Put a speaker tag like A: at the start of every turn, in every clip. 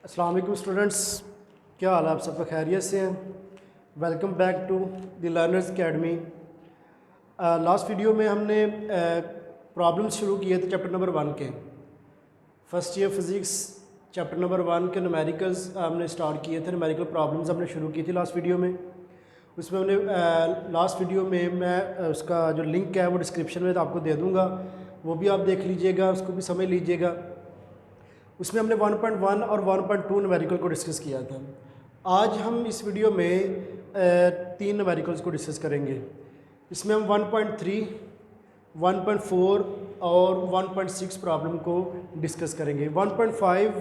A: अस्सलाम वालेकुम स्टूडेंट्स, क्या हाल है? आप सबका खैरियत से हैं? Welcome back to the learners academy. Last video में हमने प्रॉब्लम्स शुरू किए थे चैप्टर नंबर 1 के। First year physics chapter number 1 के न्यूमेरिकल्स हमने स्टार्ट किए थे। न्यूमेरिकल प्रॉब्लम्स हमने शुरू की थी लास्ट वीडियो में। उसमें हमने लास्ट वीडियो में मैं उसका जो लिंक है वो डिस्क्रिप्शन में आपको दे दूँगा, वो भी आप देख लीजिएगा, उसको भी समझ लीजिएगा। उसमें हमने 1.1 और 1.2 न्यूमेरिकल को डिस्कस किया था। आज हम इस वीडियो में 3 न्यूमेरिकल्स को डिस्कस करेंगे। इसमें हम 1.3, 1.4 और 1.6 प्रॉब्लम को डिस्कस करेंगे। 1.5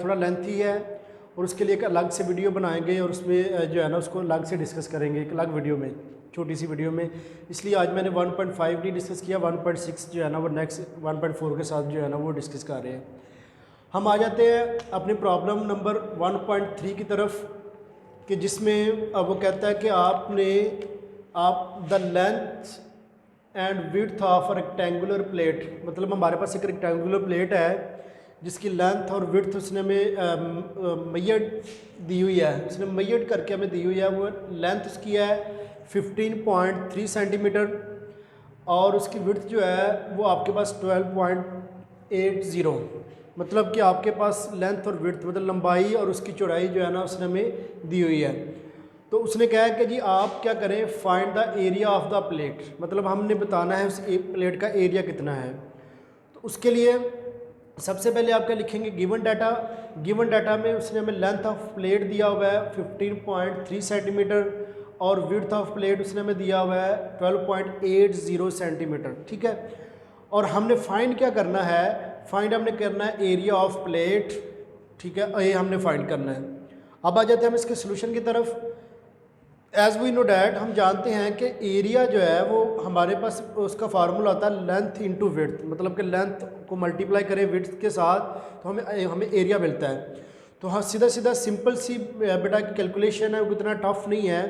A: थोड़ा लेंथी है और उसके लिए एक अलग से वीडियो बनाएंगे और उसमें जो है ना उसको अलग से डिस्कस करेंगे एक अलग वीडियो में, छोटी सी वीडियो में। इसलिए आज मैंने 1.5 नहीं डिस्कस किया, 1.6 जो है ना वो नेक्स्ट 1.4 के साथ जो है ना वो डिस्कस कर रहे हैं। हम आ जाते हैं अपनी प्रॉब्लम नंबर 1.3 की तरफ, कि जिसमें अब वो कहता है कि आप the length and width of a rectangular plate, मतलब हमारे पास एक रेक्टेंगुलर प्लेट है जिसकी लेंथ और विड्थ उसने हमें मैयड दी हुई है, उसने मैयड करके हमें दी हुई है। वो लेंथ उसकी है 15.3 सेंटीमीटर और उसकी विड्थ जो है वो आपके पास 12.80, मतलब कि आपके पास लेंथ और विड्थ मतलब लंबाई और उसकी चौड़ाई जो है ना उसने हमें दी हुई है। तो उसने कहा है कि जी आप क्या करें, find the area of the plate, मतलब हमने बताना है उस प्लेट का एरिया कितना है। तो उसके लिए सबसे पहले आप क्या लिखेंगे, गिवन डाटा। गिवन डाटा में उसने हमें लेंथ ऑफ प्लेट दिया हुआ है 15.3 सेंटीमीटर और विड्थ ऑफ प्लेट उसने हमें दिया हुआ है 12.80 सेंटीमीटर, ठीक है। और हमने फाइंड क्या करना है, फाइंड हमने करना है एरिया ऑफ प्लेट, ठीक है, ये हमने फाइंड करना है। अब आ जाते हैं हम इसके सोल्यूशन की तरफ। एज वी नो डैट, हम जानते हैं कि एरिया जो है वो हमारे पास उसका फार्मूला होता है लेंथ इंटू विड्थ, मतलब कि लेंथ को मल्टीप्लाई करें विड्थ के साथ तो हमें एरिया मिलता है। तो हाँ, सीधा सीधा सिंपल सी बेटा की कैलकुलेशन है, वो इतना टफ नहीं है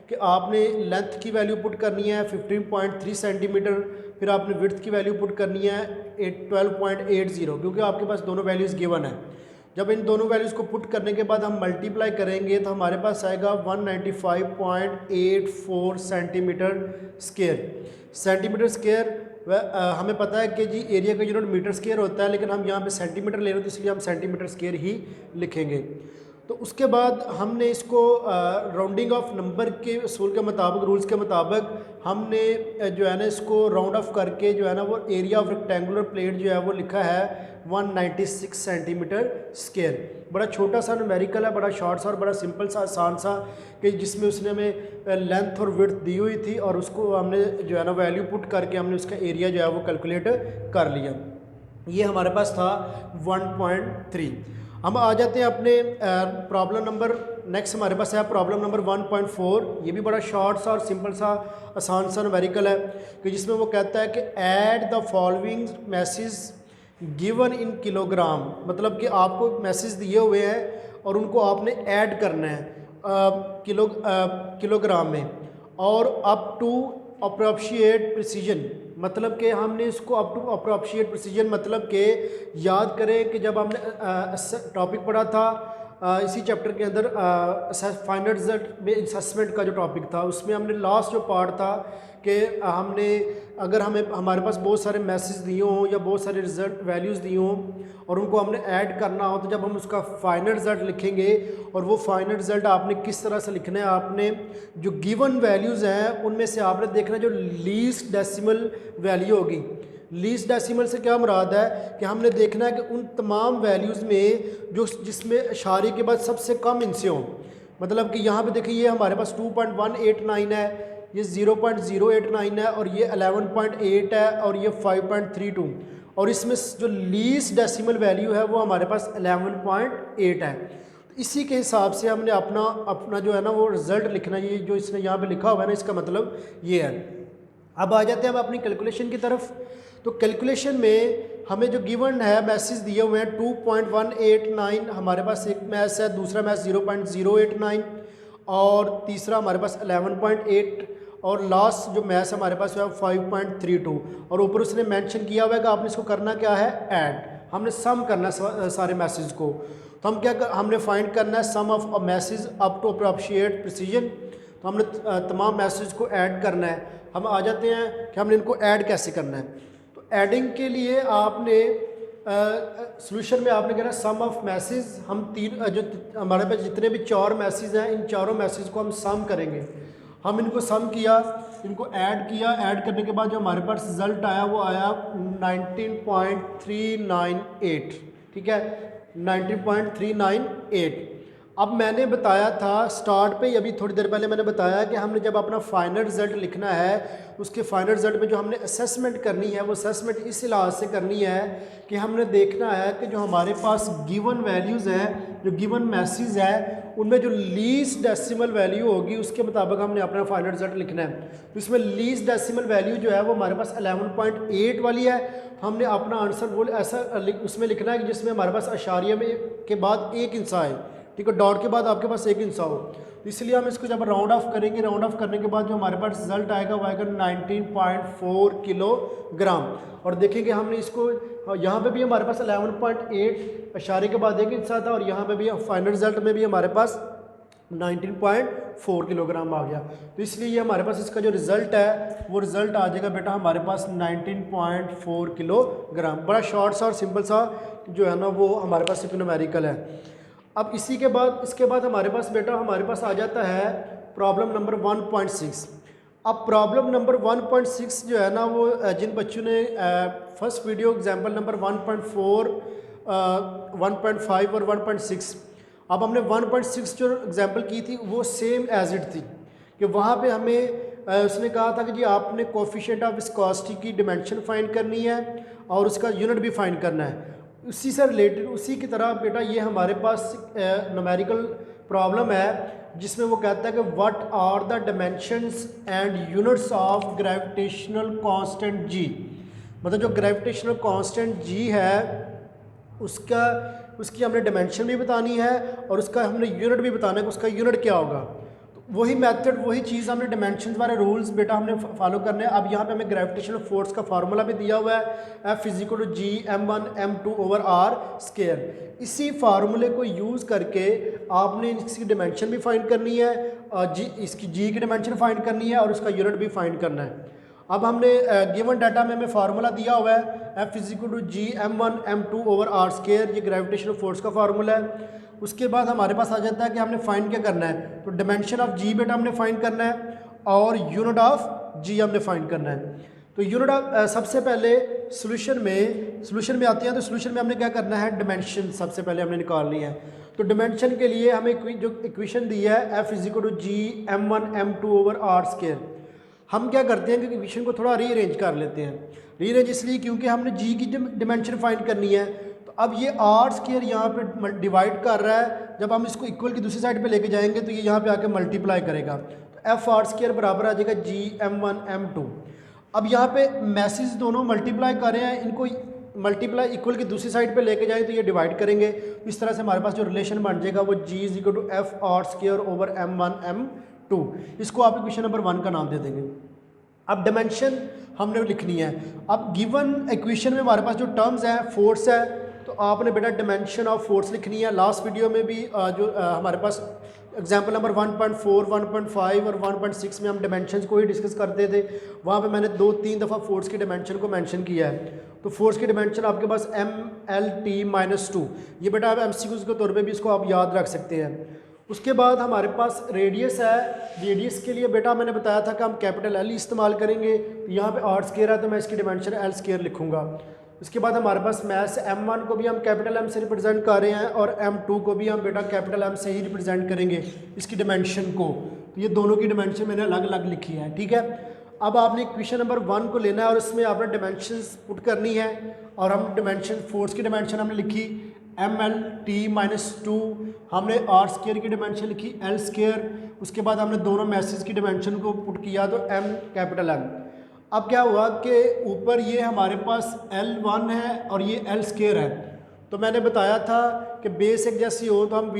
A: कि आपने लेंथ की वैल्यू पुट करनी है 15.3 सेंटीमीटर, फिर आपने विड्थ की वैल्यू पुट करनी है 12.80, क्योंकि आपके पास दोनों वैल्यूज़ गिवन है। जब इन दोनों वैल्यूज़ को पुट करने के बाद हम मल्टीप्लाई करेंगे तो हमारे पास आएगा 195.84 सेंटीमीटर स्क्वायर। हमें पता है कि जी एरिया का यूनिट मीटर स्क्वायर होता है, लेकिन हम यहाँ पे सेंटीमीटर ले रहे हैं तो इसलिए हम सेंटीमीटर स्क्वायर ही लिखेंगे। तो उसके बाद हमने इसको राउंडिंग ऑफ नंबर के असूल के मुताबिक, रूल्स के मुताबिक हमने जो है ना इसको राउंड ऑफ करके जो है ना वो एरिया ऑफ रेक्टेंगुलर प्लेट जो है वो लिखा है 196 सेंटीमीटर स्क्वायर। बड़ा छोटा सा न्यूमेरिकल है, बड़ा शॉर्ट सा और बड़ा सिंपल सा आसान सा, कि जिसमें उसने हमें लेंथ और विड्थ दी हुई थी और उसको हमने जो है ना वैल्यू पुट करके हमने उसका एरिया जो है वो कैलकुलेट कर लिया। ये हमारे पास था 1.3। हम आ जाते हैं अपने प्रॉब्लम नंबर, नेक्स्ट हमारे पास है प्रॉब्लम नंबर 1.4। ये भी बड़ा शॉर्ट सा और सिंपल सा आसान सा न्यूमेरिकल है, कि जिसमें वो कहता है कि add the following message given in kilogram, मतलब कि आपको मैसेज दिए हुए हैं और उनको आपने ऐड करना है किलोग्राम में, और अप टू अप्रोप्शिएट प्रिसीजन, मतलब कि हमने इसको अप टू अप्रोप्शिएट प्रिसीजन, मतलब कि याद करें कि जब हमने टॉपिक पढ़ा था इसी चैप्टर के अंदर फाइनल रिजल्ट में असेसमेंट का जो टॉपिक था, उसमें हमने लास्ट जो पार्ट था कि हमने अगर हमारे पास बहुत सारे मैसेज दिए हों या बहुत सारे रिजल्ट वैल्यूज़ दिए हों और उनको हमने ऐड करना हो, तो जब हम उसका फाइनल रिजल्ट लिखेंगे और वो फाइनल रिजल्ट आपने किस तरह से लिखना है, आपने जो गिवन वैल्यूज़ हैं उनमें से आपने देखना जो लीस्ट डेसिमल वैल्यू होगी। लीस्ट डेसिमल से क्या मुराद है कि हमने देखना है कि उन तमाम वैल्यूज़ में जो जिसमें इशारे के बाद सबसे कम इनसे हों, मतलब कि यहाँ पे देखिए ये हमारे पास 2.189 है, ये 0.089 है और ये 11.8 है और ये 5.32, और इसमें जो लीस्ट डेसिमल वैल्यू है वो हमारे पास 11.8 है। तो इसी के हिसाब से हमने अपना जो है ना वो रिज़ल्ट लिखना, ये जो इसने यहाँ पे लिखा हुआ है ना, इसका मतलब ये है। अब आ जाते हैं हम अपनी कैलकुलेशन की तरफ। तो कैलकुलेशन में हमें जो गिवन है मैसेज दिए हुए हैं 2.189, हमारे पास एक मैच है, दूसरा मैच 0.089 और तीसरा हमारे पास 11.8 और लास्ट जो मैच हमारे पास है 5.32, और ऊपर उसने मेंशन किया हुआ है कि आपने इसको करना क्या है, ऐड। हमने सम करना है सारे मैसेज को। तो हम हमने फाइंड करना है sum of a message up to appropriate precision. तो हमने तमाम मैसेज को ऐड करना है। हम आ जाते हैं कि हमने इनको ऐड कैसे करना है। तो ऐडिंग के लिए आपने सॉल्यूशन में आपने कहना सम ऑफ मैसेज, हम तीन जो हमारे पास जितने भी 4 मैसेज हैं, इन चारों मैसेज को हम सम करेंगे। हम इनको सम किया, इनको ऐड किया, ऐड करने के बाद जो हमारे पास रिज़ल्ट आया वो आया 19.398, ठीक है, 19.398। अब मैंने बताया था स्टार्ट पे, अभी थोड़ी देर पहले मैंने बताया कि हमने जब अपना फाइनल रिज़ल्ट लिखना है, उसके फाइनल रिज़ल्ट में जो हमने असेसमेंट करनी है वो असेसमेंट इस लिहाज से करनी है कि हमने देखना है कि जो हमारे पास गिवन वैल्यूज़ हैं, जो गिवन मैसेज है, उनमें जो लीस्ट डेसिमल वैल्यू होगी उसके मुताबिक हमने अपना फाइनल रिज़ल्ट लिखना है। तो इसमें लीस्ट डेसिमल वैल्यू जो है वो हमारे पास 11.8 वाली है। हमने अपना आंसर वो ऐसा उसमें लिखना है कि जिसमें हमारे पास अशारिया में के बाद एक इंसा है, ठीक है, डॉट के बाद आपके पास एक इंसा हो। तो इसलिए हम इसको जब राउंड ऑफ करेंगे, राउंड ऑफ करने के बाद जो हमारे पास रिजल्ट आएगा वो आएगा 19.4 किलोग्राम। और देखेंगे हमने इसको यहाँ पे भी हमारे पास 11.8 अशारे के बाद एक इंसा था, और यहाँ पे भी फाइनल रिजल्ट में भी हमारे पास 19.4 किलोग्राम आ गया। तो इसलिए ये हमारे पास इसका जो रिज़ल्ट है वो रिज़ल्ट आ जाएगा बेटा हमारे पास 19.4 किलोग्राम। बड़ा शॉर्ट सा और सिंपल सा जो है ना वो हमारे पास सिर्फ न्यूमेरिकल है। अब इसके बाद हमारे पास बेटा हमारे पास आ जाता है प्रॉब्लम नंबर 1.6। अब प्रॉब्लम नंबर 1.6 जो है ना वो जिन बच्चों ने फर्स्ट वीडियो एग्जाम्पल नंबर 1.4, 1.5 और 1.6, अब हमने 1.6 जो एग्जाम्पल की थी वो सेम एज इट थी कि वहाँ पे हमें उसने कहा था कि जी आपने कोफिशिएंट ऑफ विस्कोसिटी की डिमेंशन फाइंड करनी है और उसका यूनिट भी फाइंड करना है। उसी से रिलेटेड उसी की तरह बेटा ये हमारे पास न्यूमेरिकल प्रॉब्लम है जिसमें वो कहता है कि what are the dimensions and units of gravitational constant G. मतलब जो ग्रेविटेशनल कांस्टेंट जी है उसकी हमने डायमेंशन भी बतानी है और उसका हमने यूनिट भी बताना है कि उसका यूनिट क्या होगा। तो वही मेथड वही चीज़ हमने डायमेंशन वाले रूल्स बेटा हमने फॉलो करने हैं। अब यहाँ पे हमें ग्रेविटेशनल फोर्स का फार्मूला भी दिया हुआ है, F=G m1 m2/r²। इसी फार्मूले को यूज़ करके आपने इसकी डायमेंशन भी फाइंड करनी है, इसकी जी की डायमेंशन फाइंड करनी है और उसका यूनिट भी फाइंड करना है। अब हमने गिवन डाटा में हमें फार्मूला दिया हुआ है F=G m1 m2/r², ये ग्रेविटेशनल फोर्स का फार्मूला है। उसके बाद हमारे पास आ जाता है कि हमने फाइंड क्या करना है, तो डायमेंशन ऑफ जी बेटा हमने फाइंड करना है और यूनिट ऑफ जी हमने फाइंड करना है। तो यूनिट ऑफ सबसे पहले सॉल्यूशन में आते हैं। तो सॉल्यूशन में हमने क्या करना है, डायमेंशन सबसे पहले हमने निकालनी है। तो डायमेंशन के लिए हमें जो इक्वेशन दी है F=G m1 m2/r², हम क्या करते हैं कि इक्वेशन को थोड़ा रीअरेंज कर लेते हैं। रीअरेंज इसलिए क्योंकि हमने जी की डायमेंशन फाइंड करनी है। तो अब ये r² यहाँ पे डिवाइड कर रहा है, जब हम इसको इक्वल की दूसरी साइड पे लेके जाएंगे तो ये यहाँ पे आके मल्टीप्लाई करेगा। तो F(r²) बराबर आ जाएगा G m1 m2। अब यहाँ पे मैसेज दोनों मल्टीप्लाई कर रहे हैं, इनको मल्टीप्लाई इक्वल की दूसरी साइड पे लेके जाएं तो ये डिवाइड करेंगे। इस तरह से हमारे पास जो रिलेशन बन जाएगा वो G F(r²) m1 m2। इसको आप इक्वेशन नंबर 1 का नाम दे देंगे। अब डायमेंशन हमने लिखनी है। अब गिवन इक्वेशन में हमारे पास जो टर्म्स हैं, फोर्स है, तो आपने बेटा डायमेंशन ऑफ फोर्स लिखनी है। लास्ट वीडियो में भी जो हमारे पास एग्जाम्पल नंबर 1.4, 1.5 और 1.6 में हम डायमेंशंस को ही डिस्कस करते थे। वहाँ पे मैंने 2-3 दफ़ा फोर्स की डायमेंशन को मेंशन किया है। तो फोर्स की डायमेंशन आपके पास MLT-2, ये बेटा आप MCQs के तौर पे भी इसको आप याद रख सकते हैं। उसके बाद हमारे पास रेडियस है। रेडियस के लिए बेटा मैंने बताया था कि हम कैपिटल L इस्तेमाल करेंगे। तो यहाँ पे r² है तो मैं इसकी डायमेंशन L² लिखूँगा। उसके बाद हमारे पास मैस M1 को भी हम कैपिटल M से रिप्रेजेंट कर रहे हैं और M2 को भी हम बेटा कैपिटल M से ही रिप्रेजेंट करेंगे इसकी डायमेंशन को। तो ये दोनों की डायमेंशन मैंने अलग अलग लिखी है, ठीक है। अब आपने इक्वेशन नंबर 1 को लेना है और उसमें आपने डायमेंशंस पुट करनी है। और हम डायमेंशन फोर्स की डायमेंशन हमने लिखी MLT-2, हमने r² की डायमेंशन लिखी L²। उसके बाद हमने दोनों मैसेज की डायमेंशन को पुट किया तो कैपिटल M। अब क्या हुआ कि ऊपर ये हमारे पास L1 है और ये L² है। तो मैंने बताया था कि बेस एक जैसी हो तो हम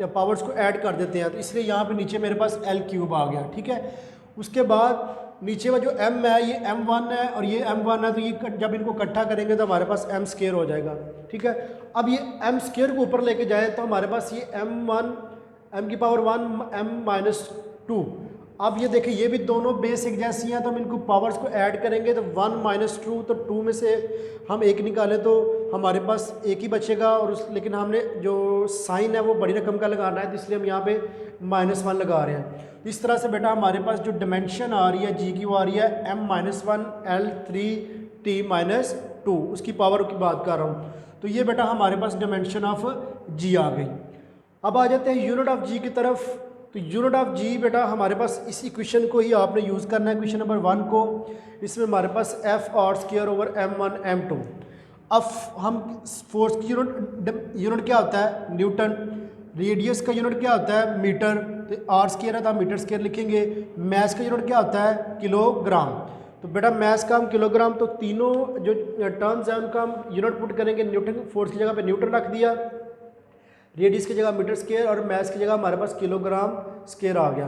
A: पावर्स को ऐड कर देते हैं, तो इसलिए यहाँ पे नीचे मेरे पास L³ आ गया, ठीक है। उसके बाद नीचे वो जो m है ये m1 है और ये m1 है, तो ये जब इनको इकट्ठा करेंगे तो हमारे पास m स्क्वायर हो जाएगा, ठीक है। अब ये m स्क्वायर को ऊपर लेके जाए तो हमारे पास ये m1 m की पावर 1 m माइनस 2। अब ये देखिए ये भी दोनों बेस एक जैसी हैं, तो हम इनको पावर्स को ऐड करेंगे तो 1 माइनस 2, तो 2 में से हम एक निकालें तो हमारे पास एक ही बचेगा, और लेकिन हमने जो साइन है वो बड़ी रकम का लगाना है, तो इसलिए हम यहाँ पे -1 लगा रहे हैं। इस तरह से बेटा हमारे पास जो डिमेंशन आ रही है जी की वो आ रही है m-1 L3t-2, उसकी पावर की बात कर रहा हूँ। तो ये बेटा हमारे पास डिमेंशन ऑफ जी आ गई। अब आ जाते हैं यूनिट ऑफ जी की तरफ। तो यूनिट ऑफ जी बेटा हमारे पास इस इक्वेशन को ही आपने यूज़ करना है, इक्वेशन नंबर 1 को। इसमें हमारे पास F(r²/m1 m2)। अब हम फोर्स की यूनिट क्या होता है, न्यूटन। रेडियस का यूनिट क्या होता है, मीटर, तो r² है तो हम मीटर स्क्वायर लिखेंगे। मैस का यूनिट क्या होता है, किलोग्राम। तो बेटा मैस का हम किलोग्राम, तो तीनों जो टर्म्स हैं उनका हम यूनिट पुट करेंगे। न्यूटन, फोर्स की जगह पे न्यूटन रख दिया, रेडियस की जगह मीटर स्क्वायर और मैस की जगह हमारे पास किलोग्राम स्क्वायर आ गया।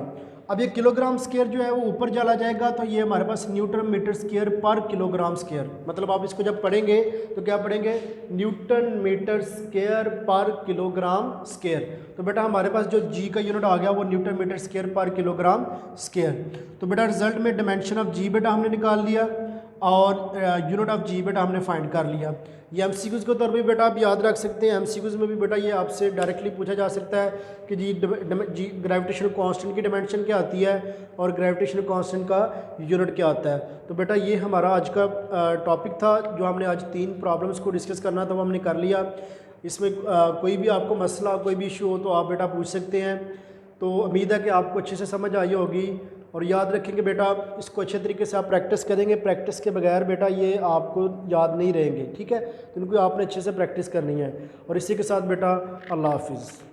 A: अब ये किलोग्राम स्क्वायर जो है वो ऊपर चला जाएगा, तो ये हमारे पास न्यूटन मीटर स्क्वायर पर किलोग्राम स्क्वायर। मतलब आप इसको जब पढ़ेंगे तो क्या पढ़ेंगे, न्यूटन मीटर स्क्वायर पर किलोग्राम स्क्वायर। तो बेटा हमारे पास जो जी का यूनिट आ गया वो न्यूटन मीटर स्क्वायर पर किलोग्राम स्क्वायर। तो बेटा रिजल्ट में डिमेंशन ऑफ जी बेटा हमने निकाल लिया और यूनिट ऑफ जी बेटा हमने फाइंड कर लिया। ये एमसीक्यूज़ के तौर पे बेटा आप याद रख सकते हैं। एमसीक्यूज़ में भी बेटा ये आपसे डायरेक्टली पूछा जा सकता है कि जी ग्रेविटेशनल कांस्टेंट की डिमेंशन क्या आती है और ग्रेविटेशनल कांस्टेंट का यूनिट क्या आता है। तो बेटा ये हमारा आज का टॉपिक था, जो हमने आज 3 प्रॉब्लम्स को डिस्कस करना था वो हमने कर लिया। इसमें कोई भी आपको मसला, कोई भी इशू हो तो आप बेटा पूछ सकते हैं। तो उम्मीद है कि आपको अच्छे से समझ आई होगी, और याद रखेंगे बेटा इसको अच्छे तरीके से आप प्रैक्टिस करेंगे। प्रैक्टिस के बगैर बेटा ये आपको याद नहीं रहेंगे, ठीक है। तो इनको आपने अच्छे से प्रैक्टिस करनी है। और इसी के साथ बेटा अल्लाह हाफिज़।